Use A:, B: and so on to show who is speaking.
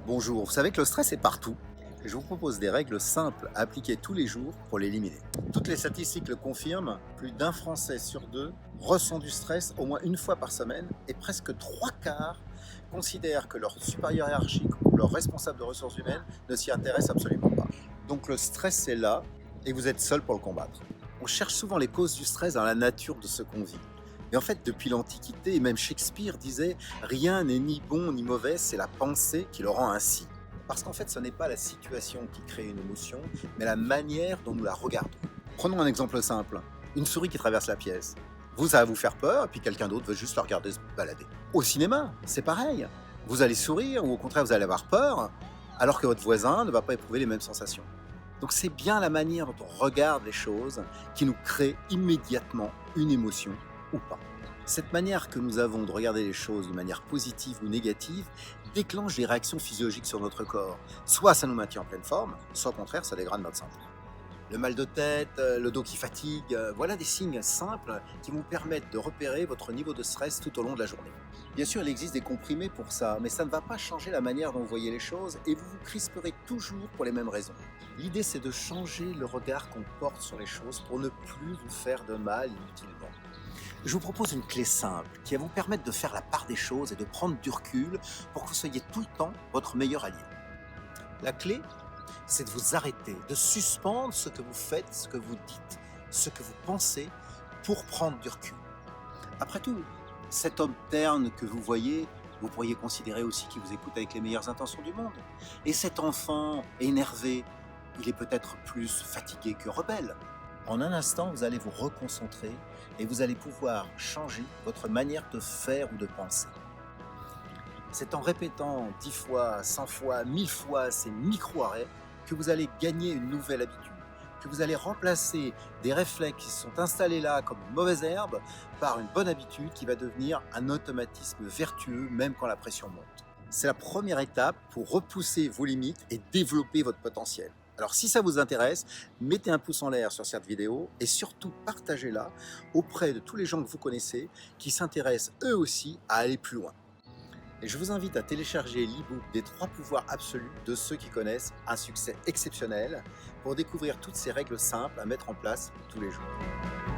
A: Bonjour, vous savez que le stress est partout. Et je vous propose des règles simples à appliquer tous les jours pour l'éliminer. Toutes les statistiques le confirment, plus d'un Français sur deux ressent du stress au moins une fois par semaine et presque trois quarts considèrent que leur supérieur hiérarchique ou leur responsable de ressources humaines ne s'y intéresse absolument pas. Donc le stress est là et vous êtes seul pour le combattre. On cherche souvent les causes du stress dans la nature de ce qu'on vit. Mais en fait, depuis l'Antiquité, et même Shakespeare disait rien n'est ni bon ni mauvais, c'est la pensée qui le rend ainsi. Parce qu'en fait, ce n'est pas la situation qui crée une émotion, mais la manière dont nous la regardons. Prenons un exemple simple. Une souris qui traverse la pièce. Vous, ça va vous faire peur, et puis quelqu'un d'autre veut juste la regarder se balader. Au cinéma, c'est pareil. Vous allez sourire, ou au contraire, vous allez avoir peur, alors que votre voisin ne va pas éprouver les mêmes sensations. Donc c'est bien la manière dont on regarde les choses qui nous crée immédiatement une émotion ou pas. Cette manière que nous avons de regarder les choses de manière positive ou négative déclenche des réactions physiologiques sur notre corps. Soit ça nous maintient en pleine forme, soit au contraire ça dégrade notre santé. Le mal de tête, le dos qui fatigue, voilà des signes simples qui vous permettent de repérer votre niveau de stress tout au long de la journée. Bien sûr, il existe des comprimés pour ça, mais ça ne va pas changer la manière dont vous voyez les choses et vous vous crisperez toujours pour les mêmes raisons. L'idée, c'est de changer le regard qu'on porte sur les choses pour ne plus vous faire de mal inutilement. Je vous propose une clé simple qui va vous permettre de faire la part des choses et de prendre du recul pour que vous soyez tout le temps votre meilleur allié. La clé, c'est de vous arrêter, de suspendre ce que vous faites, ce que vous dites, ce que vous pensez pour prendre du recul. Après tout, cet homme terne que vous voyez, vous pourriez considérer aussi qu'il vous écoute avec les meilleures intentions du monde. Et cet enfant énervé, il est peut-être plus fatigué que rebelle. En un instant, vous allez vous reconcentrer et vous allez pouvoir changer votre manière de faire ou de penser. C'est en répétant 10 fois, 100 fois, 1000 fois ces micro-arrêts que vous allez gagner une nouvelle habitude, que vous allez remplacer des réflexes qui se sont installés là comme une mauvaise herbe par une bonne habitude qui va devenir un automatisme vertueux même quand la pression monte. C'est la première étape pour repousser vos limites et développer votre potentiel. Alors si ça vous intéresse, mettez un pouce en l'air sur cette vidéo et surtout partagez-la auprès de tous les gens que vous connaissez qui s'intéressent eux aussi à aller plus loin. Et je vous invite à télécharger l'e-book des 3 pouvoirs absolus de ceux qui connaissent un succès exceptionnel pour découvrir toutes ces règles simples à mettre en place tous les jours.